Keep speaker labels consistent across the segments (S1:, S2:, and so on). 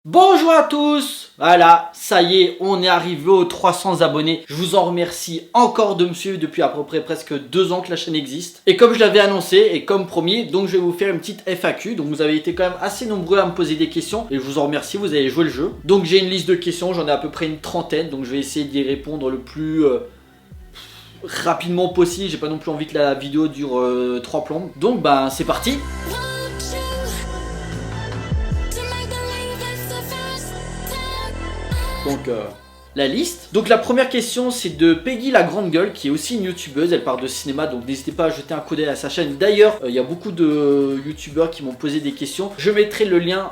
S1: Bonjour à tous. Voilà, ça y est, on est arrivé aux 300 abonnés. Je vous en remercie encore de me suivre depuis à peu près presque 2 ans que la chaîne existe. Et comme je l'avais annoncé et comme promis, donc je vais vous faire une petite FAQ. Donc vous avez été quand même assez nombreux à me poser des questions et je vous en remercie, vous avez joué le jeu. Donc j'ai une liste de questions, j'en ai à peu près une trentaine, donc je vais essayer d'y répondre le plus rapidement possible. J'ai pas non plus envie que la vidéo dure 3 plombes. Donc ben c'est parti. Donc la liste. Donc la première question c'est de Peggy la grande gueule qui est aussi une youtubeuse, elle parle de cinéma donc n'hésitez pas à jeter un coup d'œil à sa chaîne. D'ailleurs il y a beaucoup de youtubeurs qui m'ont posé des questions, je mettrai le lien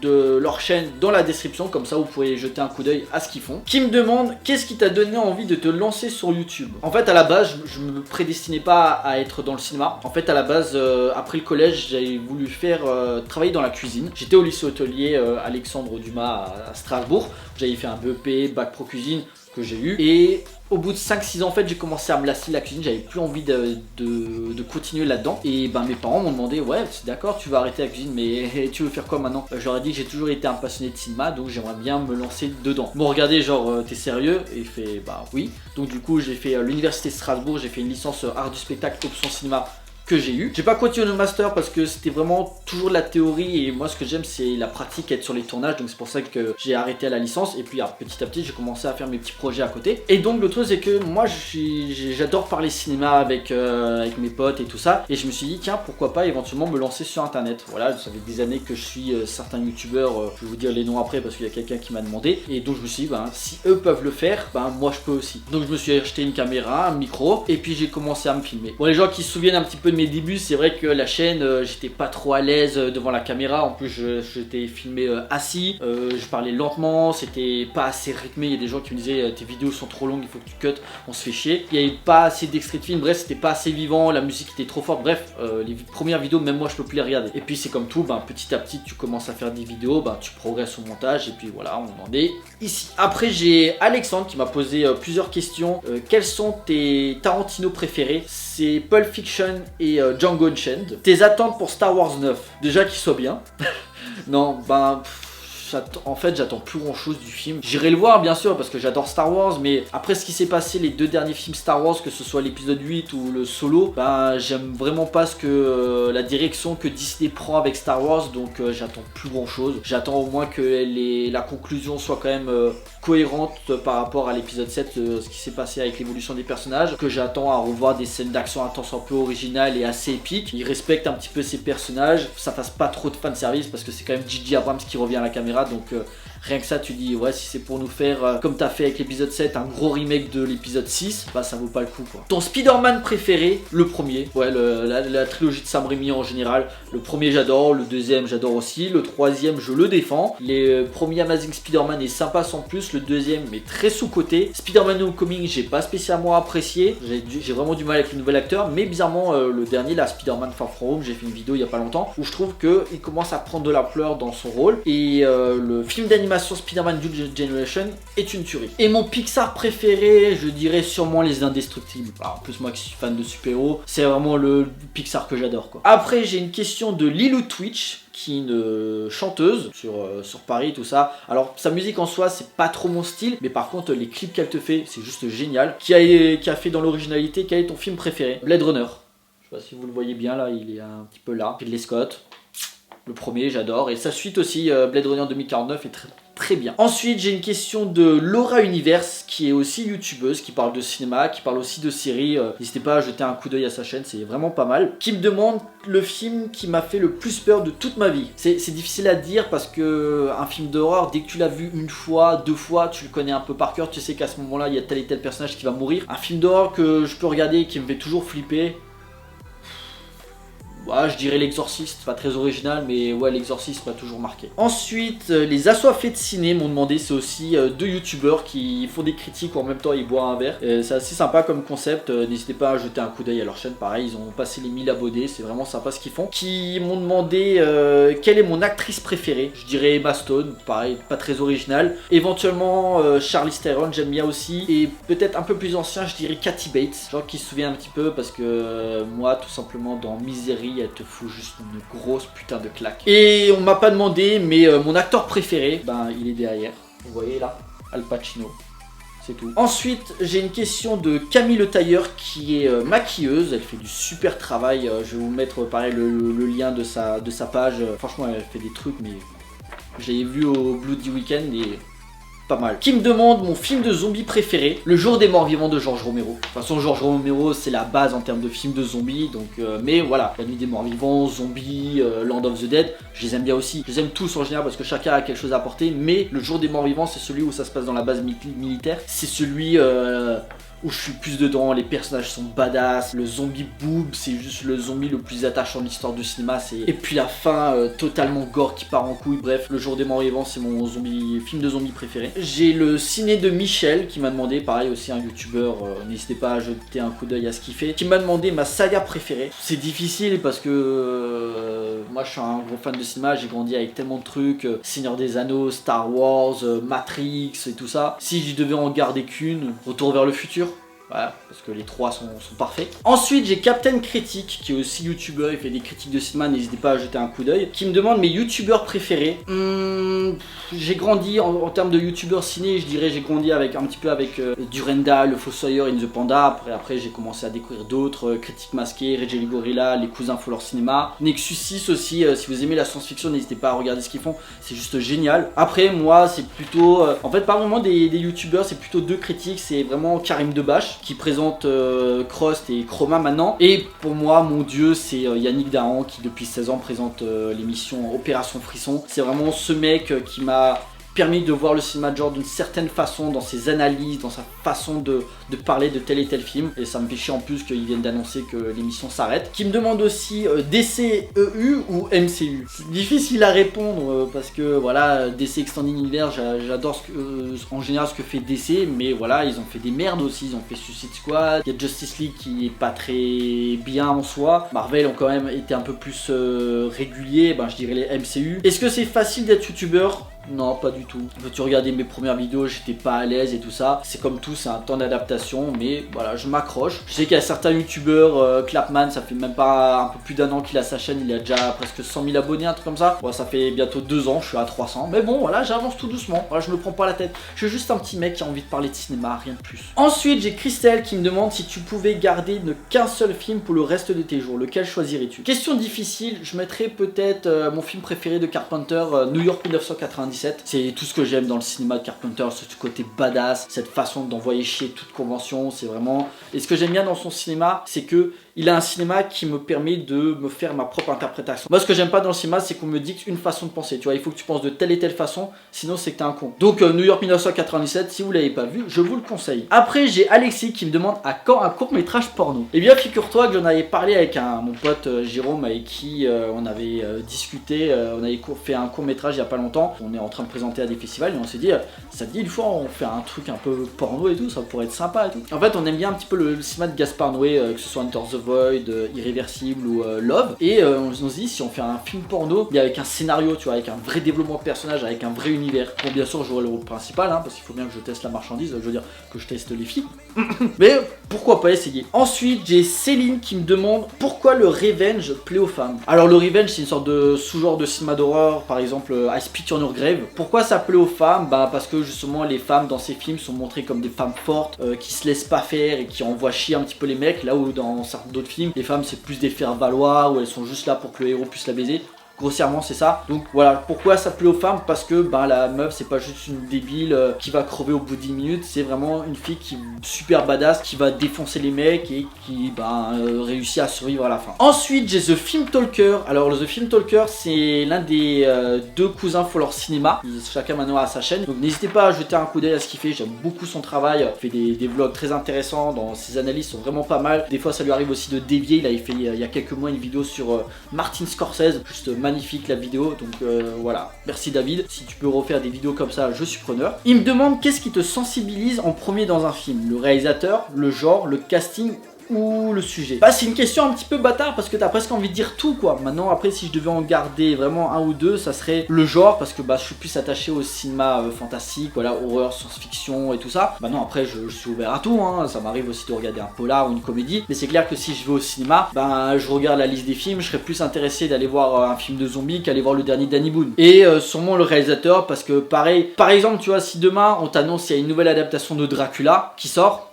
S1: de leur chaîne dans la description, comme ça vous pouvez jeter un coup d'œil à ce qu'ils font. Qui me demande qu'est-ce qui t'a donné envie de te lancer sur YouTube. En fait à la base je me prédestinais pas à être dans le cinéma. En fait à la base après le collège j'avais voulu faire travailler dans la cuisine. J'étais au lycée hôtelier Alexandre Dumas à Strasbourg. J'avais fait un BEP, bac pro cuisine que j'ai eu. Et au bout de 5-6 ans en fait j'ai commencé à me lasser de la cuisine, j'avais plus envie de continuer là-dedans. Et ben mes parents m'ont demandé ouais c'est d'accord tu vas arrêter la cuisine mais tu veux faire quoi maintenant. Je leur ai dit que j'ai toujours été un passionné de cinéma donc j'aimerais bien me lancer dedans. Ils m'ont regardé genre t'es sérieux et il fait bah oui. Donc du coup j'ai fait l'université de Strasbourg, j'ai fait une licence art du spectacle option cinéma que j'ai eu. J'ai pas continué le master parce que c'était vraiment toujours de la théorie et moi ce que j'aime c'est la pratique, être sur les tournages, donc c'est pour ça que j'ai arrêté à la licence et puis petit à petit j'ai commencé à faire mes petits projets à côté. Et donc le truc c'est que moi j'adore parler cinéma avec mes potes et tout ça et je me suis dit tiens pourquoi pas éventuellement me lancer sur internet. Voilà, ça fait des années que je suis certains youtubeurs, je vais vous dire les noms après parce qu'il y a quelqu'un qui m'a demandé et donc je me suis dit ben, si eux peuvent le faire, ben moi je peux aussi. Donc je me suis acheté une caméra, un micro et puis j'ai commencé à me filmer. Bon les gens qui se souviennent un petit peu de mes débuts, c'est vrai que la chaîne j'étais pas trop à l'aise devant la caméra, en plus j'étais filmé assis, je parlais lentement, c'était pas assez rythmé, il y a des gens qui me disaient tes vidéos sont trop longues, il faut que tu cuts, on se fait chier, il y avait pas assez d'extraits de film, bref c'était pas assez vivant, la musique était trop forte, bref les premières vidéos même moi je peux plus les regarder. Et puis c'est comme tout, ben, petit à petit tu commences à faire des vidéos, ben, tu progresses au montage et puis voilà on en est ici. Après j'ai Alexandre qui m'a posé plusieurs questions, quels sont tes Tarantino préférés? C'est Pulp Fiction et Django Unchained. Tes attentes pour Star Wars 9? Déjà qu'il soit bien. Non, ben... en fait j'attends plus grand chose du film. J'irai le voir bien sûr parce que j'adore Star Wars, mais après ce qui s'est passé les 2 derniers films Star Wars, que ce soit l'épisode 8 ou le Solo, ben j'aime vraiment pas ce que la direction que Disney prend avec Star Wars, donc j'attends plus grand chose. J'attends au moins que la conclusion soit quand même cohérente par rapport à l'épisode 7, ce qui s'est passé avec l'évolution des personnages, que j'attends à revoir des scènes d'action intenses un peu originales et assez épiques. Ils respectent un petit peu ces personnages, ça fasse pas trop de fanservice parce que c'est quand même J.J. Abrams qui revient à la caméra, donc rien que ça tu dis ouais si c'est pour nous faire comme t'as fait avec l'épisode 7 un gros remake de l'épisode 6, bah ça vaut pas le coup quoi. Ton Spider-Man préféré? Le premier, ouais la trilogie de Sam Raimi en général. Le premier j'adore, le deuxième j'adore aussi, le troisième je le défends. Les premiers Amazing Spider-Man est sympa sans plus, le deuxième mais très sous-côté. Spider-Man Homecoming j'ai pas spécialement apprécié, j'ai vraiment du mal avec le nouvel acteur, mais bizarrement le dernier, la Spider-Man Far From Home, j'ai fait une vidéo il y a pas longtemps où je trouve qu'il commence à prendre de la fleur dans son rôle et le film d'animation Spider-Man New Generation est une tuerie. Et mon Pixar préféré, je dirais sûrement Les Indestructibles. Alors, en plus moi qui suis fan de super-héros, c'est vraiment le Pixar que j'adore quoi. Après j'ai une question de Lilou Twitch, qui est une chanteuse sur Paris, tout ça. Alors sa musique en soi c'est pas trop mon style, mais par contre les clips qu'elle te fait c'est juste génial. Qui a fait dans l'originalité, quel est ton film préféré? Blade Runner. Je sais pas si vous le voyez bien là, il est un petit peu là. Ridley Scott, le premier j'adore, et sa suite aussi Blade Runner 2049 est très bien. Ensuite j'ai une question de Laura Universe qui est aussi youtubeuse, qui parle de cinéma, qui parle aussi de séries, n'hésitez pas à jeter un coup d'œil à sa chaîne, c'est vraiment pas mal. Qui me demande le film qui m'a fait le plus peur de toute ma vie. C'est difficile à dire parce que un film d'horreur, dès que tu l'as vu une fois, 2 fois, tu le connais un peu par cœur, tu sais qu'à ce moment là il y a tel et tel personnage qui va mourir. Un film d'horreur que je peux regarder et qui me fait toujours flipper, ouais, je dirais L'Exorciste, pas très original, mais ouais, L'Exorciste m'a toujours marqué. Ensuite, les assoiffés de ciné m'ont demandé, c'est aussi 2 youtubeurs qui font des critiques où en même temps ils boivent un verre. C'est assez sympa comme concept, n'hésitez pas à jeter un coup d'œil à leur chaîne, pareil, ils ont passé les 1000 abonnés, c'est vraiment sympa ce qu'ils font. Qui m'ont demandé quelle est mon actrice préférée, je dirais Emma Stone, pareil, pas très original. Éventuellement Charlize Theron, j'aime bien aussi. Et peut-être un peu plus ancien, je dirais Kathy Bates, genre qui se souvient un petit peu parce que moi tout simplement dans Misery, elle te fout juste une grosse putain de claque. Et on m'a pas demandé, mais mon acteur préféré, ben il est derrière. Vous voyez là, Al Pacino. C'est tout. Ensuite, j'ai une question de Camille Le Tailleur qui est maquilleuse. Elle fait du super travail. Je vais vous mettre pareil le lien de sa page. Franchement, elle fait des trucs, mais je l'ai vu au Bloody Weekend et pas mal. Qui me demande mon film de zombies préféré, Le Jour des Morts Vivants de George Romero. De toute façon, George Romero, c'est la base en termes de films de zombies. Donc, mais voilà, La Nuit des Morts Vivants, Zombies, Land of the Dead, je les aime bien aussi. Je les aime tous en général parce que chacun a quelque chose à apporter. Mais Le Jour des Morts Vivants, c'est celui où ça se passe dans la base militaire. C'est celui où je suis plus dedans, les personnages sont badass, le zombie boob, c'est juste le zombie le plus attachant de l'histoire du cinéma, et puis la fin totalement gore qui part en couille. Bref, Le Jour des Morts Vivants, c'est mon film de zombie préféré. J'ai le ciné de Michel qui m'a demandé, pareil aussi un youtubeur, n'hésitez pas à jeter un coup d'œil à ce qu'il fait, qui m'a demandé ma saga préférée. C'est difficile parce que moi je suis un gros fan de cinéma, j'ai grandi avec tellement de trucs, Seigneur des Anneaux, Star Wars, Matrix et tout ça. Si je devais en garder qu'une, Retour vers le futur. Voilà, parce que les trois sont parfaits. Ensuite, j'ai Captain Critique, qui est aussi youtubeur, il fait des critiques de cinéma, n'hésitez pas à jeter un coup d'œil, qui me demande mes youtubeurs préférés. J'ai grandi en termes de youtubeurs ciné, je dirais j'ai grandi avec un petit peu avec Durenda, le Fossoyeur, In the Panda. Après j'ai commencé à découvrir d'autres, Critique Masquée, Red Jelly Gorilla, Les Cousins Font leur cinéma. Nexus 6 aussi, si vous aimez la science-fiction, n'hésitez pas à regarder ce qu'ils font, c'est juste génial. Après moi, c'est plutôt, en fait pas vraiment des youtubeurs, c'est plutôt deux critiques, c'est vraiment Karim Debache qui présente Crust et Chroma maintenant. Et pour moi, mon dieu, c'est Yannick Dahan qui depuis 16 ans présente l'émission Opération Frisson. C'est vraiment ce mec qui m'a permis de voir le cinéma de genre d'une certaine façon, dans ses analyses, dans sa façon de parler de tel et tel film. Et ça me fait chier en plus qu'ils viennent d'annoncer que l'émission s'arrête. Qui me demande aussi DCEU ou MCU. C'est difficile à répondre parce que voilà, DC Extended Universe, j'adore en général ce que fait DC, mais voilà, ils ont fait des merdes aussi. Ils ont fait Suicide Squad, il y a Justice League qui est pas très bien en soi. Marvel ont quand même été un peu plus réguliers, ben, je dirais les MCU. Est-ce que c'est facile d'être youtubeur ? Non, pas du tout. Peux-tu regarder mes premières vidéos, j'étais pas à l'aise et tout ça. C'est comme tout, c'est un temps d'adaptation, mais voilà, je m'accroche. Je sais qu'il y a certains youtubeurs, Clapman, ça fait même pas un peu plus d'un an qu'il a sa chaîne, il a déjà presque 100 000 abonnés, un truc comme ça. Bon, ça fait bientôt 2 ans, je suis à 300. Mais bon, voilà, j'avance tout doucement. Voilà, je me prends pas la tête. Je suis juste un petit mec qui a envie de parler de cinéma, rien de plus. Ensuite, j'ai Christelle qui me demande si tu pouvais garder qu'un seul film pour le reste de tes jours. Lequel choisirais-tu? Question difficile, je mettrais peut-être mon film préféré de Carpenter, New York 1997. C'est tout ce que j'aime dans le cinéma de Carpenter, ce côté badass, cette façon d'envoyer chier toute convention, c'est vraiment... Et ce que j'aime bien dans son cinéma, c'est que il a un cinéma qui me permet de me faire ma propre interprétation. Moi, ce que j'aime pas dans le cinéma, c'est qu'on me dicte une façon de penser. Tu vois, il faut que tu penses de telle et telle façon, sinon c'est que t'es un con. Donc, New York 1997, si vous l'avez pas vu, je vous le conseille. Après, j'ai Alexis qui me demande à quand un court-métrage porno. Eh bien, figure-toi que j'en avais parlé avec mon pote Jérôme, avec qui on avait discuté, on avait fait un court-métrage il y a pas longtemps. On est en train de présenter à des festivals et on s'est dit, ça te dit, une fois, on fait un truc un peu porno et tout, ça pourrait être sympa et tout. En fait, on aime bien un petit peu le cinéma de Gaspard Noé, que ce soit Enter the Void, Irréversible ou Love, et on se dit si on fait un film porno mais avec un scénario, tu vois, avec un vrai développement de personnage, avec un vrai univers. Bon, bien sûr, j'aurai le rôle principal, hein, parce qu'il faut bien que je teste la marchandise, je veux dire que je teste les filles. Mais pourquoi pas essayer. Ensuite, j'ai Céline qui me demande pourquoi le revenge plaît aux femmes. Alors, le revenge, c'est une sorte de sous-genre de cinéma d'horreur, par exemple I Spit on Your Grave. Pourquoi ça plaît aux femmes? Bah, parce que justement, les femmes dans ces films sont montrées comme des femmes fortes, qui se laissent pas faire et qui envoient chier un petit peu les mecs, là où dans certains d'autres films, les femmes c'est plus des faire-valoir, où elles sont juste là pour que le héros puisse la baiser. Grossièrement c'est ça. Donc voilà, pourquoi ça plaît aux femmes? Parce que ben, la meuf c'est pas juste une débile qui va crever au bout de 10 minutes, c'est vraiment une fille qui est super badass, qui va défoncer les mecs et qui réussit à survivre à la fin. Ensuite j'ai The Film Talker. Alors The Film Talker c'est l'un des deux cousins Font leur cinéma. Chacun maintenant a sa chaîne, donc n'hésitez pas à jeter un coup d'œil à ce qu'il fait. J'aime beaucoup son travail, il fait des vlogs très intéressants, ses analyses sont vraiment pas mal. Des fois ça lui arrive aussi de dévier. Il avait fait il y a quelques mois une vidéo sur Martin Scorsese, juste magnifique la vidéo, donc voilà, merci David, si tu peux refaire des vidéos comme ça, je suis preneur. Il me demande qu'est-ce qui te sensibilise en premier dans un film, le réalisateur, le genre, le casting ou le sujet? Bah c'est une question un petit peu bâtard parce que t'as presque envie de dire tout quoi. Maintenant après si je devais en garder vraiment un ou deux, ça serait le genre parce que bah je suis plus attaché au cinéma fantastique, voilà, horreur, science-fiction et tout ça. Bah non après je suis ouvert à tout, hein. Ça m'arrive aussi de regarder un polar ou une comédie, mais c'est clair que si je vais au cinéma, bah je regarde la liste des films, je serais plus intéressé d'aller voir un film de zombies qu'aller voir le dernier Danny Boone. Et sûrement le réalisateur parce que pareil, par exemple tu vois si demain on t'annonce qu'il y a une nouvelle adaptation de Dracula qui sort,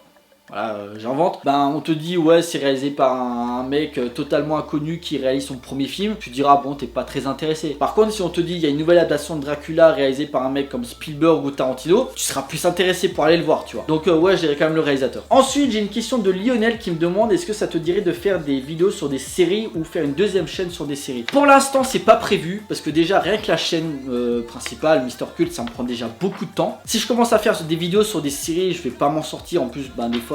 S1: voilà, j'invente, ben on te dit ouais c'est réalisé par un mec totalement inconnu qui réalise son premier film, tu diras bon t'es pas très intéressé. Par contre si on te dit il y a une nouvelle adaptation de Dracula réalisée par un mec comme Spielberg ou Tarantino, tu seras plus intéressé pour aller le voir tu vois. Donc ouais je dirais quand même le réalisateur. Ensuite j'ai une question de Lionel qui me demande est-ce que ça te dirait de faire des vidéos sur des séries ou faire une deuxième chaîne sur des séries. Pour l'instant c'est pas prévu parce que déjà rien que la chaîne principale Mister Cult ça me prend déjà beaucoup de temps. Si je commence à faire des vidéos sur des séries je vais pas m'en sortir, en plus ben des fois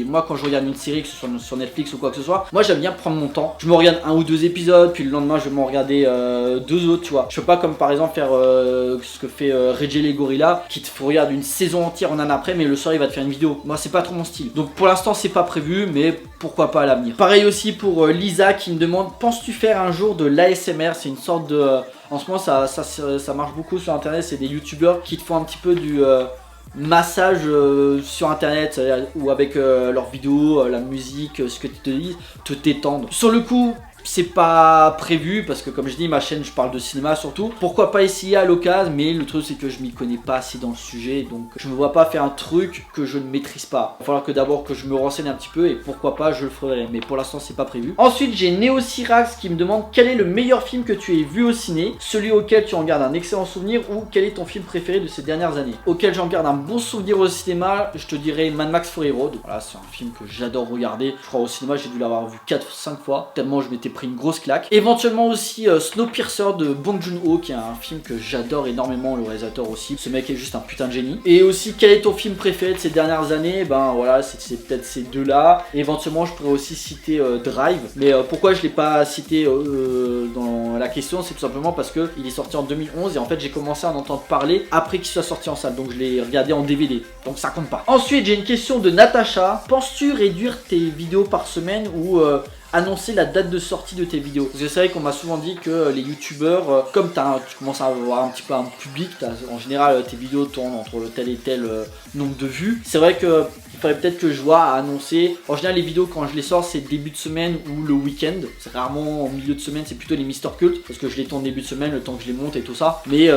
S1: moi quand je regarde une série que ce soit sur Netflix ou quoi que ce soit, moi j'aime bien prendre mon temps, je me regarde un ou deux épisodes puis le lendemain je vais m'en regarder deux autres tu vois. Je peux pas comme par exemple faire ce que fait Reggie les Gorilla qui te regarde une saison entière en un après mais le soir il va te faire une vidéo. Moi c'est pas trop mon style, donc pour l'instant c'est pas prévu mais pourquoi pas à l'avenir. Pareil aussi pour Lisa qui me demande penses-tu faire un jour de l'ASMR? C'est une sorte de en ce moment ça marche beaucoup sur internet, c'est des youtubeurs qui te font un petit peu du massage sur internet ou avec leurs vidéos, la musique, ce que tu te dis, te détendre. Sur le coup, c'est pas prévu parce que comme je dis ma chaîne je parle de cinéma surtout. Pourquoi pas essayer à l'occasion, mais le truc c'est que je m'y connais pas assez dans le sujet donc je me vois pas faire un truc que je ne maîtrise pas. Il va falloir que d'abord que je me renseigne un petit peu et pourquoi pas je le ferai, mais pour l'instant c'est pas prévu. Ensuite j'ai Neo Cyrax qui me demande quel est le meilleur film que tu aies vu au ciné, celui auquel tu en gardes un excellent souvenir ou quel est ton film préféré de ces dernières années. Auquel j'en garde un bon souvenir au cinéma, je te dirais Mad Max Fury Road. Voilà c'est un film que j'adore regarder, je crois au cinéma j'ai dû l'avoir vu 4-5 fois tellement je m'étais pris une grosse claque. Éventuellement aussi Snowpiercer de Bong Joon-ho qui est un film que j'adore énormément, le réalisateur aussi, ce mec est juste un putain de génie. Et aussi quel est ton film préféré de ces dernières années? Ben voilà c'est peut-être ces deux là. Et éventuellement je pourrais aussi citer Drive, mais pourquoi je l'ai pas cité dans la question, c'est tout simplement parce que il est sorti en 2011 et en fait j'ai commencé à en entendre parler après qu'il soit sorti en salle, donc je l'ai regardé en DVD, donc ça compte pas. Ensuite j'ai une question de Natacha, penses-tu réduire tes vidéos par semaine ou annoncer la date de sortie de tes vidéos? Parce que c'est vrai qu'on m'a souvent dit que les youtubeurs, comme tu commences à avoir un petit peu un public, en général tes vidéos tournent entre tel et tel nombre de vues. C'est vrai que il faudrait peut-être que je vois à annoncer. En général les vidéos quand je les sors c'est début de semaine ou le week-end. C'est rarement en milieu de semaine, c'est plutôt les Mister Cult parce que je les tourne début de semaine, le temps que je les monte et tout ça. Mais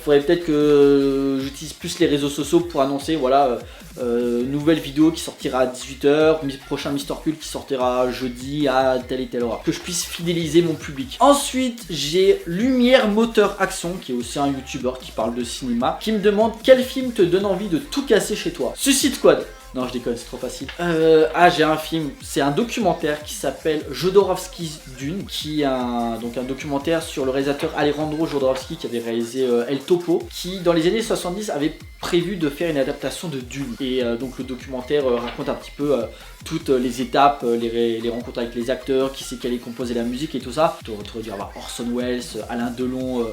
S1: faudrait peut-être que j'utilise plus les réseaux sociaux pour annoncer voilà nouvelle vidéo qui sortira à 18h, prochain Mister Cult qui sortira jeudi à telle et telle heure. Que je puisse fidéliser mon public. Ensuite j'ai Lumière Moteur Action qui est aussi un youtubeur qui parle de cinéma, qui me demande quel film te donne envie de tout casser chez toi. Suicide Squad. Non je déconne c'est trop facile. J'ai un film, c'est un documentaire qui s'appelle Jodorowsky's Dune, qui est un documentaire sur le réalisateur Alejandro Jodorowsky qui avait réalisé El Topo, qui dans les années 70 avait prévu de faire une adaptation de Dune. Et donc le documentaire raconte un petit peu toutes les étapes, les rencontres avec les acteurs, qui c'est qui allait composer la musique et tout ça. Tu aurais dû avoir Orson Welles, Alain Delon,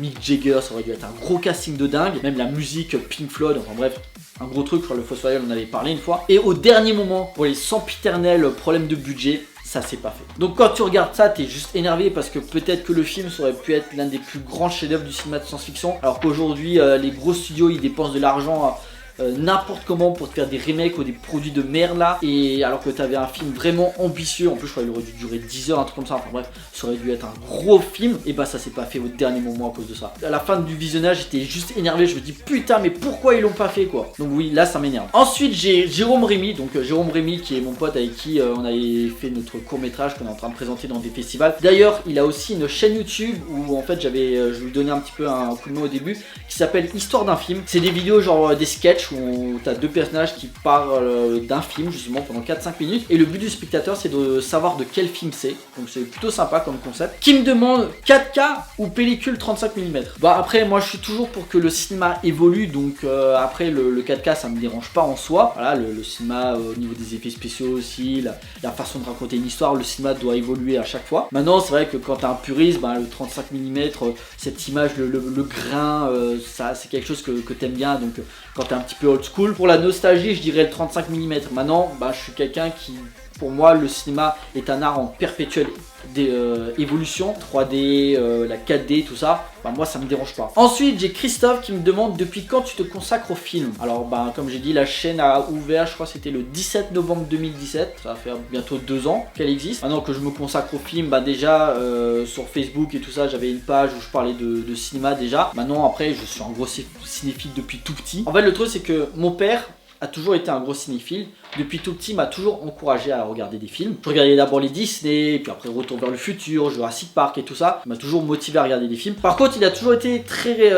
S1: Mick Jagger, ça aurait dû être un gros casting de dingue. Même la musique Pink Floyd, enfin bref. Un gros truc, sur le Fossoyeur on en avait parlé une fois. Et au dernier moment, pour les sempiternels problèmes de budget, ça s'est pas fait. Donc quand tu regardes ça, t'es juste énervé parce que peut-être que le film ça aurait pu être l'un des plus grands chefs-d'œuvre du cinéma de science-fiction. Alors qu'aujourd'hui, les gros studios ils dépensent de l'argent n'importe comment pour te faire des remakes ou des produits de merde là, et alors que t'avais un film vraiment ambitieux, en plus je crois qu'il aurait dû durer 10 heures, un truc comme ça, enfin bref, ça aurait dû être un gros film, et bah ça s'est pas fait au dernier moment à cause de ça. À la fin du visionnage j'étais juste énervé, je me dis putain mais pourquoi ils l'ont pas fait quoi. Donc oui là ça m'énerve. Ensuite j'ai Jérôme Rémy, donc Jérôme Rémy qui est mon pote avec qui on avait fait notre court métrage qu'on est en train de présenter dans des festivals. D'ailleurs il a aussi une chaîne YouTube où en fait je lui donnais un petit peu un coup de main au début, qui s'appelle Histoire d'un film. C'est des vidéos genre des sketchs où t'as deux personnages qui parlent d'un film justement pendant 4-5 minutes, et le but du spectateur c'est de savoir de quel film c'est, donc c'est plutôt sympa comme concept. Qui me demande 4K ou pellicule 35 mm. Bah après moi je suis toujours pour que le cinéma évolue, donc après le 4K ça me dérange pas en soi. Voilà, le cinéma au niveau des effets spéciaux aussi, la façon de raconter une histoire, le cinéma doit évoluer à chaque fois. Maintenant c'est vrai que quand t'es un puriste, bah, le 35 mm, cette image, le grain, ça c'est quelque chose que t'aimes bien, donc quand t'es un petit peu old school. Pour la nostalgie, je dirais le 35 mm. Maintenant, bah, je suis quelqu'un qui, pour moi, le cinéma est un art en perpétuelle évolution. 3D, la 4D, tout ça, bah, moi ça me dérange pas. Ensuite, j'ai Christophe qui me demande depuis quand tu te consacres au film. Alors, bah, comme j'ai dit, la chaîne a ouvert, je crois que c'était le 17 novembre 2017. Ça va faire bientôt 2 ans qu'elle existe. Maintenant que je me consacre au film, bah déjà sur Facebook et tout ça, j'avais une page où je parlais de cinéma déjà. Maintenant, après, je suis un gros cinéphile depuis tout petit. En fait, le truc, c'est que mon père a toujours été un gros cinéphile. Depuis tout petit, m'a toujours encouragé à regarder des films. Je regardais d'abord les Disney, puis après Retour vers le futur, Jurassic Park et tout ça. Il m'a toujours motivé à regarder des films. Par contre, il a toujours été très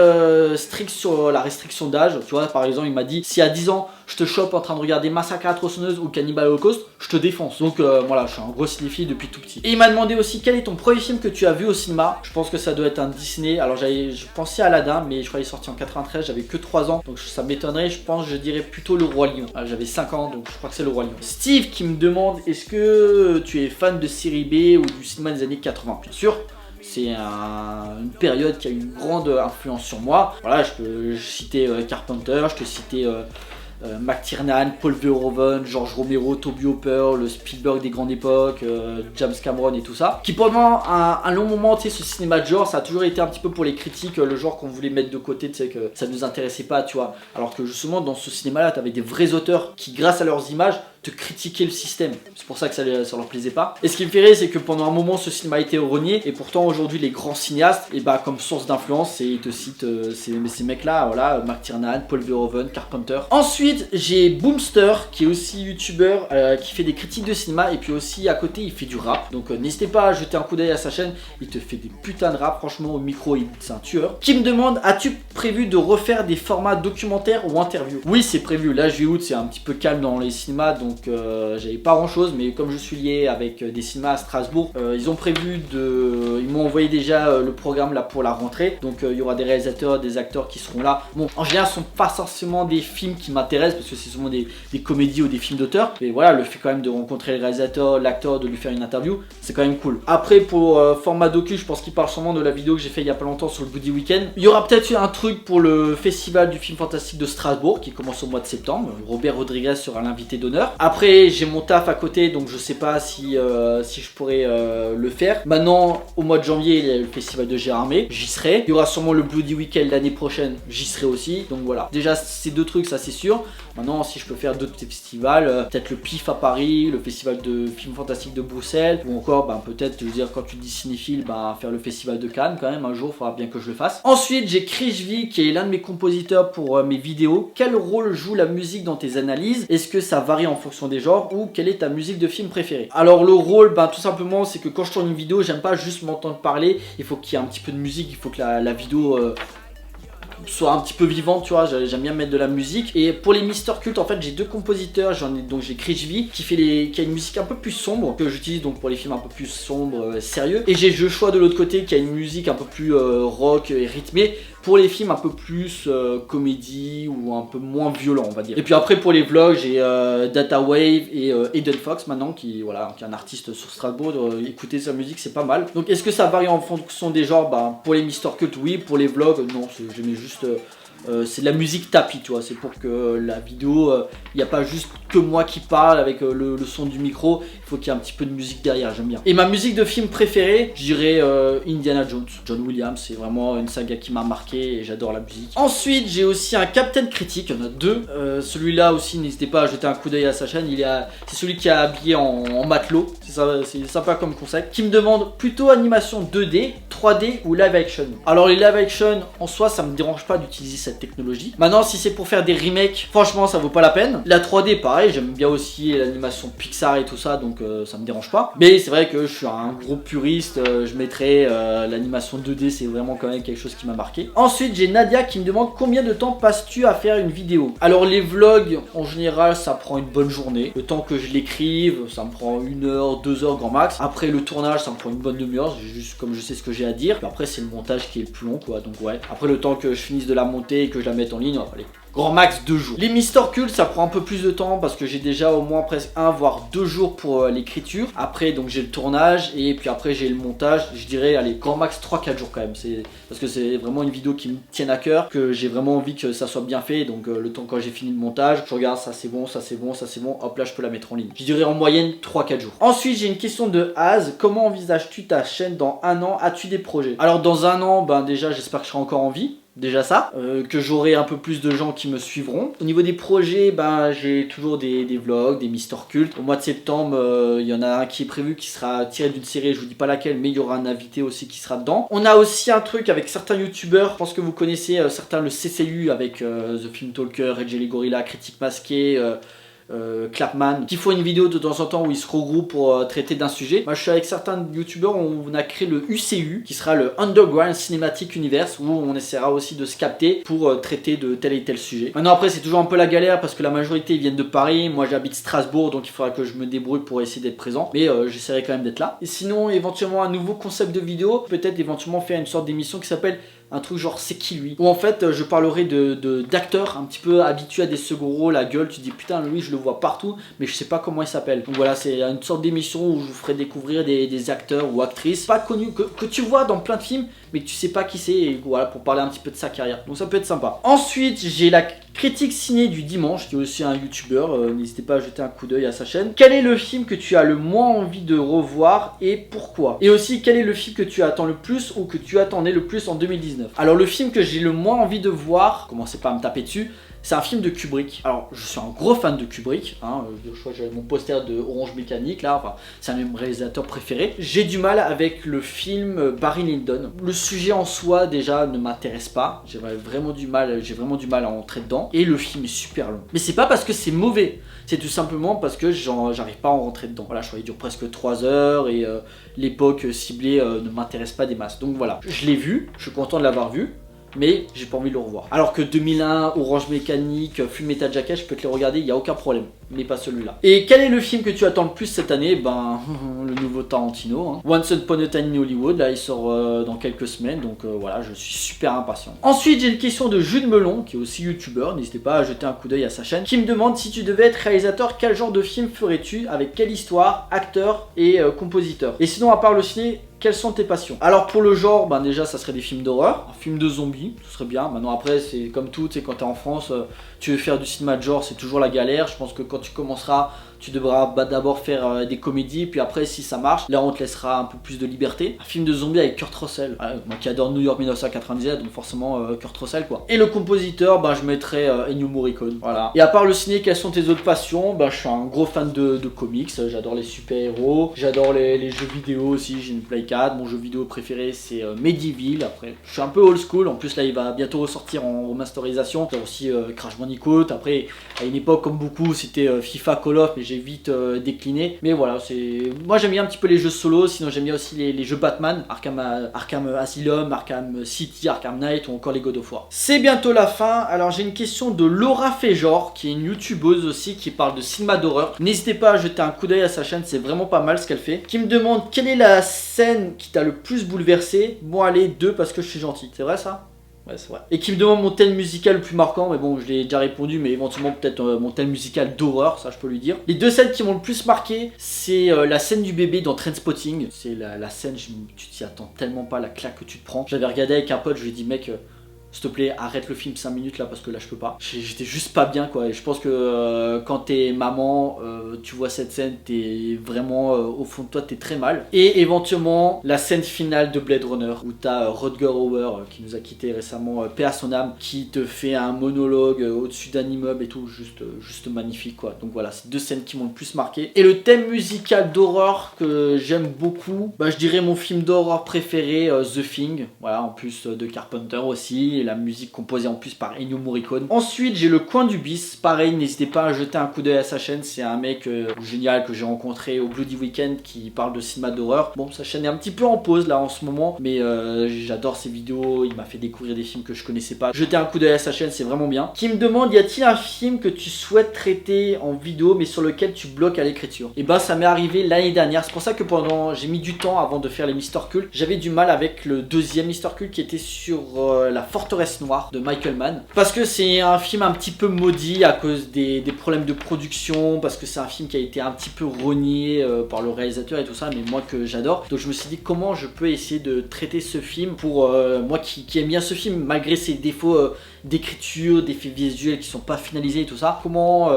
S1: strict sur la restriction d'âge. Tu vois, par exemple, il m'a dit si à 10 ans, je te chope en train de regarder Massacre à la tronçonneuse ou Cannibal Holocaust, je te défonce. Donc voilà, je suis un gros cinéphile depuis tout petit. Et il m'a demandé aussi quel est ton premier film que tu as vu au cinéma. Je pense que ça doit être un Disney. Alors je pensais à Aladdin, mais je crois qu'il est sorti en 93, j'avais que 3 ans. Donc ça m'étonnerait, je dirais plutôt Le Roi Lion. J'avais 5 ans, donc je crois que c'est Le Roi Lion. Steve qui me demande est-ce que tu es fan de série B ou du cinéma des années 80. Bien sûr, c'est une période qui a eu une grande influence sur moi. Voilà, je peux citer Carpenter, je peux citer McTiernan, Paul Verhoeven, George Romero, Toby Hooper, le Spielberg des grandes époques, James Cameron et tout ça. Qui pendant un long moment, tu sais, ce cinéma de genre, ça a toujours été un petit peu pour les critiques, le genre qu'on voulait mettre de côté, tu sais, que ça nous intéressait pas, tu vois. Alors que justement, dans ce cinéma-là, tu avais des vrais auteurs qui, grâce à leurs images, te critiquaient le système. C'est pour ça que ça leur plaisait pas. Et ce qui me fait rire, c'est que pendant un moment, ce cinéma a été renié. Et pourtant, aujourd'hui, les grands cinéastes, et bah, comme source d'influence, ils te citent ces mecs-là, voilà, McTiernan, Paul Verhoeven, Carpenter. Ensuite, j'ai Boomster, qui est aussi youtubeur, qui fait des critiques de cinéma. Et puis aussi, à côté, il fait du rap. Donc, n'hésitez pas à jeter un coup d'œil à sa chaîne. Il te fait des putains de rap. Franchement, au micro, c'est un tueur. Qui me demande, as-tu prévu de refaire des formats documentaires ou interviews? Oui, c'est prévu. Là, juillet août, c'est un petit peu calme dans les cinémas. Donc j'avais pas grand chose, mais comme je suis lié avec des cinémas à Strasbourg, ils ont prévu ils m'ont envoyé déjà le programme là pour la rentrée. Donc il y aura des réalisateurs, des acteurs qui seront là. Bon, en général, ce sont pas forcément des films qui m'intéressent parce que c'est souvent des comédies ou des films d'auteur. Mais voilà, le fait quand même de rencontrer le réalisateur, l'acteur, de lui faire une interview, c'est quand même cool. Après, pour format docu, je pense qu'il parle sûrement de la vidéo que j'ai fait il y a pas longtemps sur le Buddy Weekend. Il y aura peut-être un truc pour le festival du film fantastique de Strasbourg qui commence au mois de septembre. Robert Rodriguez sera l'invité d'honneur. Après, j'ai mon taf à côté, donc je sais pas si je pourrais le faire. Maintenant, au mois de janvier, il y a le festival de Gérardmer, j'y serai. Il y aura sûrement le Bloody Weekend l'année prochaine, j'y serai aussi. Donc voilà, déjà ces deux trucs, ça c'est sûr. Maintenant, si je peux faire d'autres festivals, peut-être le PIF à Paris, le festival de films fantastiques de Bruxelles, ou encore peut-être, je veux dire, quand tu dis cinéphile, faire le festival de Cannes quand même, un jour, il faudra bien que je le fasse. Ensuite, j'ai Krishvi qui est l'un de mes compositeurs pour mes vidéos. Quel rôle joue la musique dans tes analyses? Est-ce que ça varie en fonction des genres, ou quelle est ta musique de film préférée? Alors le rôle, tout simplement, c'est que quand je tourne une vidéo, j'aime pas juste m'entendre parler, il faut qu'il y ait un petit peu de musique, il faut que la vidéo soit un petit peu vivante, tu vois, j'aime bien mettre de la musique. Et pour les Mister Cult, en fait, j'ai deux compositeurs, j'ai Krishvi qui a une musique un peu plus sombre, que j'utilise donc pour les films un peu plus sombres, sérieux. Et j'ai Joshua de l'autre côté qui a une musique un peu plus rock et rythmée, pour les films un peu plus comédie ou un peu moins violent, on va dire. Et puis après pour les vlogs, j'ai Data Wave et Eden Fox maintenant qui est un artiste sur Strasbourg. Écouter sa musique, c'est pas mal. Donc est-ce que ça varie en fonction des genres? Pour les Mister Cult, oui. Pour les vlogs, non. Je mets juste c'est de la musique tapis, tu vois, c'est pour que la vidéo, il n'y a pas juste que moi qui parle avec le son du micro, il faut qu'il y ait un petit peu de musique derrière, j'aime bien. Et ma musique de film préférée, je dirais Indiana Jones, John Williams, c'est vraiment une saga qui m'a marqué et j'adore la musique. Ensuite, j'ai aussi un Captain Critique, il y en a deux, celui-là aussi, n'hésitez pas à jeter un coup d'œil à sa chaîne, c'est celui qui est habillé en matelot, c'est sympa comme concept, qui me demande plutôt animation 2D, 3D ou live action. Alors les live action, en soi, ça me dérange pas d'utiliser cette technologie. Maintenant, si c'est pour faire des remakes, franchement, ça vaut pas la peine. La 3D, pareil, j'aime bien aussi l'animation Pixar et tout ça, donc ça me dérange pas. Mais c'est vrai que je suis un gros puriste, je mettrais l'animation 2D, c'est vraiment quand même quelque chose qui m'a marqué. Ensuite, j'ai Nadia qui me demande combien de temps passes-tu à faire une vidéo? Alors les vlogs, en général, ça prend une bonne journée. Le temps que je l'écrive, ça me prend 1 heure, 2 heures grand max. Après le tournage, ça me prend une bonne demi-heure, juste comme je sais ce que j'ai à dire. Puis après, c'est le montage qui est le plus long, quoi. Donc ouais. Après le temps que je finisse de la monter et que je la mette en ligne, allez, grand max 2 jours. Les Mister Cult, ça prend un peu plus de temps parce que j'ai déjà au moins presque 1 voire 2 jours pour l'écriture. Après donc j'ai le tournage et puis après j'ai le montage. Je dirais allez grand max 3-4 jours quand même. Parce que c'est vraiment une vidéo qui me tienne à cœur, que j'ai vraiment envie que ça soit bien fait. Donc le temps quand j'ai fini le montage, je regarde ça c'est bon, ça c'est bon, ça c'est bon, hop là je peux la mettre en ligne. Je dirais en moyenne 3-4 jours. Ensuite j'ai une question de Az. Comment envisages-tu ta chaîne dans 1 an? As-tu des projets? Alors dans 1 an, ben déjà j'espère que je serai encore en vie. Déjà ça, que j'aurai un peu plus de gens qui me suivront. Au niveau des projets, ben, j'ai toujours des vlogs, des Mister Cult. Au mois de septembre, il y en a un qui est prévu qui sera tiré d'une série, je vous dis pas laquelle, mais il y aura un invité aussi qui sera dedans. On a aussi un truc avec certains youtubeurs, je pense que vous connaissez certains le CCU avec The Film Talker, Red Jelly Gorilla, Critique Masqué, Clapman, qui font une vidéo de temps en temps où ils se regroupent pour traiter d'un sujet. Moi je suis avec certains youtubeurs, on a créé le UCU qui sera le Underground Cinematic Universe, où on essaiera aussi de se capter pour traiter de tel et tel sujet. Maintenant après c'est toujours un peu la galère parce que la majorité ils viennent de Paris, moi j'habite Strasbourg donc il faudra que je me débrouille pour essayer d'être présent, mais j'essaierai quand même d'être là. Et sinon éventuellement un nouveau concept de vidéo, peut-être éventuellement faire une sorte d'émission qui s'appelle un truc genre c'est qui lui, où en fait je parlerai d'acteurs un petit peu habitués à des seconds rôles, à gueule, tu dis putain lui je le vois partout mais je sais pas comment il s'appelle. Donc voilà, c'est une sorte d'émission où je vous ferai découvrir des acteurs ou actrices pas connus, que tu vois dans plein de films mais que tu sais pas qui c'est, et voilà, pour parler un petit peu de sa carrière. Donc ça peut être sympa. Ensuite j'ai la critique ciné du dimanche qui est aussi un youtubeur, n'hésitez pas à jeter un coup d'œil à sa chaîne. Quel est le film que tu as le moins envie de revoir et pourquoi? Et aussi quel est le film que tu attends le plus ou que tu attendais le plus en 2019? Alors le film que j'ai le moins envie de voir, commencez pas à me taper dessus, c'est un film de Kubrick. Alors je suis un gros fan de Kubrick, hein, je crois que j'avais mon poster de Orange Mécanique là, enfin, c'est un de mes réalisateurs préférés. J'ai du mal avec le film Barry Lyndon. Le sujet en soi déjà ne m'intéresse pas, j'ai vraiment du mal à entrer dedans. Et le film est super long. Mais c'est pas parce que c'est mauvais, c'est tout simplement parce que j'arrive pas à en rentrer dedans. Voilà, je crois qu'il dure presque 3 heures et l'époque ciblée ne m'intéresse pas des masses. Donc voilà, je l'ai vu, je suis content de l'avoir vu, mais j'ai pas envie de le revoir. Alors que 2001, Orange Mécanique, Full Metal Jacket, je peux te les regarder, il n'y a aucun problème. Mais pas celui-là. Et quel est le film que tu attends le plus cette année? Ben, le nouveau Tarantino, hein. Once Upon a Time in Hollywood, là il sort dans quelques semaines, donc voilà, je suis super impatient. Ensuite, j'ai une question de Jules Melon, qui est aussi youtubeur, n'hésitez pas à jeter un coup d'œil à sa chaîne, qui me demande si tu devais être réalisateur, quel genre de film ferais-tu, avec quelle histoire, acteur et compositeur? Et sinon, à part le ciné, quelles sont tes passions? Alors pour le genre, ben déjà ça serait des films d'horreur, un film de zombies, ce serait bien. Maintenant après c'est comme tout, tu sais, quand t'es en France, tu veux faire du cinéma de genre, c'est toujours la galère. Je pense que quand tu commenceras, tu devras d'abord faire des comédies, puis après si ça marche, là on te laissera un peu plus de liberté. Un film de zombies avec Kurt Russell, moi qui adore New York 1997, donc forcément Kurt Russell quoi. Et le compositeur, ben je mettrais Ennio Morricone, voilà. Et à part le ciné, quelles sont tes autres passions? Ben je suis un gros fan de comics, j'adore les super-héros, j'adore les jeux vidéo aussi, j'ai une Play 4, mon jeu vidéo préféré c'est Medieval. Après je suis un peu old school, en plus là il va bientôt ressortir en remasterisation. J'ai aussi Crash Bandicoot, après à une époque comme beaucoup c'était FIFA, Call of, mais j'ai vite décliné. Mais voilà, moi j'aime bien un petit peu les jeux solo, sinon j'aime bien aussi les jeux Batman, Arkham Asylum, Arkham City, Arkham Knight ou encore les God of War. C'est bientôt la fin, alors j'ai une question de Laura Fejor, qui est une youtubeuse aussi, qui parle de cinéma d'horreur. N'hésitez pas à jeter un coup d'œil à sa chaîne, c'est vraiment pas mal ce qu'elle fait. Qui me demande quelle est la scène qui t'a le plus bouleversé? Bon allez, 2 parce que je suis gentil, c'est vrai ça? Ouais, c'est vrai. Et qui me demande mon thème musical le plus marquant, mais bon, je l'ai déjà répondu, mais éventuellement peut-être mon thème musical d'horreur, ça je peux lui dire. Les 2 scènes qui m'ont le plus marqué, c'est la scène du bébé dans Trainspotting. C'est la scène, tu t'y attends tellement pas, la claque que tu te prends. J'avais regardé avec un pote, je lui ai dit mec, s'il te plaît, arrête le film 5 minutes là parce que là je peux pas. J'étais juste pas bien quoi. Et je pense que quand t'es maman, tu vois cette scène, t'es vraiment au fond de toi, t'es très mal. Et éventuellement la scène finale de Blade Runner où t'as Rutger Hauer qui nous a quitté récemment, paix à son âme, qui te fait un monologue au-dessus d'un immeuble et tout, juste magnifique quoi. Donc voilà, c'est 2 scènes qui m'ont le plus marqué. Et le thème musical d'horreur que j'aime beaucoup, bah je dirais mon film d'horreur préféré, The Thing. Voilà, en plus de Carpenter aussi. Et la musique composée en plus par Ennio Morricone. Ensuite j'ai le coin du bis, pareil, n'hésitez pas à jeter un coup d'œil à sa chaîne, c'est un mec génial que j'ai rencontré au Bloody Weekend qui parle de cinéma d'horreur. Bon, sa chaîne est un petit peu en pause là en ce moment, mais j'adore ses vidéos, il m'a fait découvrir des films que je connaissais pas. Jetez un coup d'œil à sa chaîne, c'est vraiment bien. Qui me demande, y a-t-il un film que tu souhaites traiter en vidéo mais sur lequel tu bloques à l'écriture? Et bah ça m'est arrivé l'année dernière, c'est pour ça que j'ai mis du temps avant de faire les Mister Cult. J'avais du mal avec le 2e Mister Cult qui était sur la forte Forteresse Noire de Michael Mann. Parce que c'est un film un petit peu maudit à cause des problèmes de production, parce que c'est un film qui a été un petit peu renié par le réalisateur et tout ça, mais moi que j'adore. Donc je me suis dit comment je peux essayer de traiter ce film pour moi qui aime bien ce film, malgré ses défauts d'écriture, d'effets visuels qui sont pas finalisés et tout ça. Comment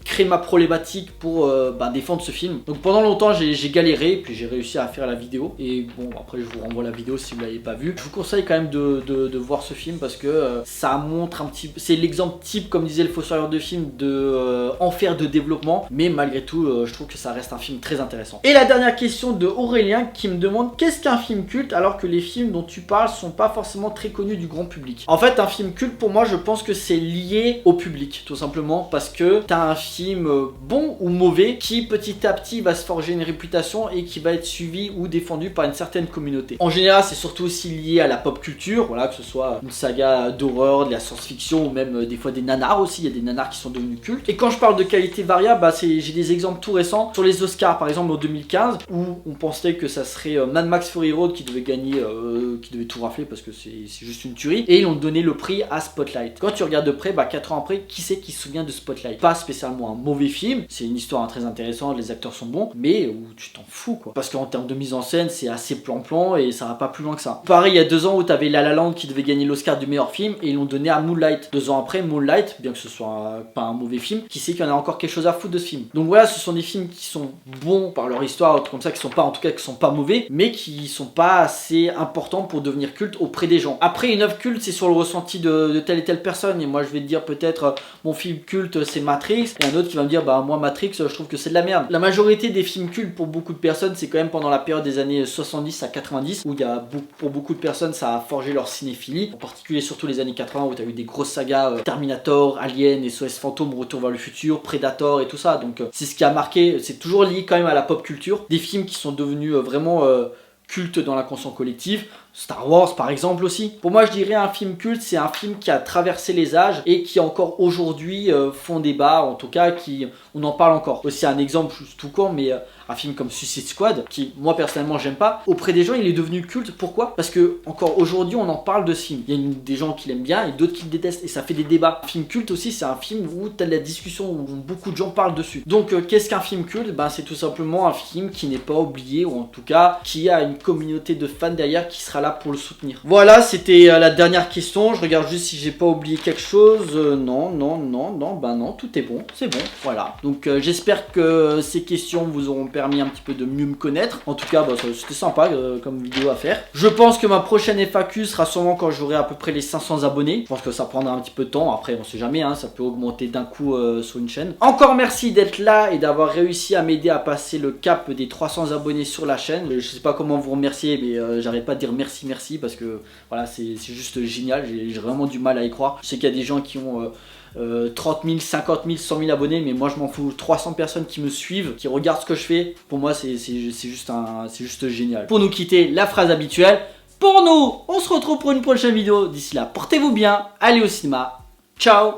S1: créer ma problématique pour défendre ce film. Donc pendant longtemps j'ai galéré, puis j'ai réussi à faire la vidéo. Et bon, après je vous renvoie la vidéo si vous l'avez pas vue. Je vous conseille quand même de voir ce film parce que ça montre un petit peu, c'est l'exemple type, comme disait le fossoyeur de film, de enfer de développement. Mais malgré tout je trouve que ça reste un film très intéressant. Et la dernière question de Aurélien qui me demande qu'est-ce qu'un film culte alors que les films dont tu parles sont pas forcément très connus du grand public. En fait un film culte pour moi je pense que c'est lié au public tout simplement, parce que t'as un film bon ou mauvais qui petit à petit va se forger une réputation et qui va être suivi ou défendu par une certaine communauté. En général c'est surtout aussi lié à la pop culture, voilà, que ce soit une saga d'horreur, de la science-fiction ou même des fois des nanars aussi, il y a des nanars qui sont devenus cultes. Et quand je parle de qualité variable, j'ai des exemples tout récents sur les Oscars par exemple en 2015 où on pensait que ça serait Mad Max Fury Road qui devait gagner, qui devait tout rafler parce que c'est juste une tuerie, et ils ont donné le prix à Spotlight. Quand tu regardes de près, 4 ans après, qui c'est qui se souvient de Spotlight? Pas spécialement un mauvais film, c'est une histoire très intéressante, les acteurs sont bons, mais où tu t'en fous quoi. Parce qu'en termes de mise en scène, c'est assez plan-plan et ça va pas plus loin que ça. Pareil, il y a 2 ans où t'avais La La Land qui devait gagner l'Oscar du meilleur film et ils l'ont donné à Moonlight. 2 ans après, Moonlight, bien que ce soit pas un mauvais film, qui sait qu'il y en a encore quelque chose à foutre de ce film. Donc voilà, ce sont des films qui sont bons par leur histoire, comme ça, qui sont pas, en tout cas, qui sont pas mauvais, mais qui sont pas assez importants pour devenir culte auprès des gens. Après, une œuvre culte, c'est sur le ressenti de telle et telle personne. Et moi, je vais te dire peut-être, mon film culte, c'est Matrix. Et un autre qui va me dire, moi, Matrix, je trouve que c'est de la merde. La majorité des films cultes pour beaucoup de personnes, c'est quand même pendant la période des années 70 à 90, où il y a, pour beaucoup de personnes, ça a forgé leur cinéphilie. En particulier, surtout les années 80, où tu as eu des grosses sagas Terminator, Alien, SOS Fantôme, Retour vers le futur, Predator et tout ça. Donc, c'est ce qui a marqué, c'est toujours lié quand même à la pop culture. Des films qui sont devenus vraiment cultes dans la conscience collective. Star Wars par exemple aussi. Pour moi je dirais un film culte, c'est un film qui a traversé les âges et qui encore aujourd'hui font débat, en tout cas on en parle encore. Aussi un exemple tout court, mais un film comme Suicide Squad, qui moi personnellement j'aime pas, auprès des gens il est devenu culte. Pourquoi? Parce que encore aujourd'hui on en parle de ce film. Il y a des gens qui l'aiment bien et d'autres qui le détestent et ça fait des débats. Un film culte aussi c'est un film où tu as de la discussion, où beaucoup de gens parlent dessus. Donc qu'est-ce qu'un film culte? C'est tout simplement un film qui n'est pas oublié, ou en tout cas qui a une communauté de fans derrière qui sera là pour le soutenir. Voilà, c'était la dernière question. Je regarde juste si j'ai pas oublié quelque chose. Non, tout est bon, c'est bon, voilà. Donc j'espère que ces questions vous auront permis un petit peu de mieux me connaître. En tout cas, c'était sympa comme vidéo à faire. Je pense que ma prochaine FAQ sera sûrement quand j'aurai à peu près les 500 abonnés. Je pense que ça prendra un petit peu de temps. Après, on sait jamais, ça peut augmenter d'un coup sur une chaîne. Encore merci d'être là et d'avoir réussi à m'aider à passer le cap des 300 abonnés sur la chaîne. Je sais pas comment vous remercier, mais j'arrête pas de dire merci parce que voilà, c'est juste génial. J'ai vraiment du mal à y croire. Je sais qu'il y a des gens qui ont 30 000, 50 000, 100 000 abonnés, mais moi je m'en fous. 300 personnes qui me suivent, qui regardent ce que je fais, pour moi c'est juste génial. Pour nous quitter, la phrase habituelle. Pour nous, on se retrouve pour une prochaine vidéo. D'ici là, portez-vous bien, allez au cinéma. Ciao.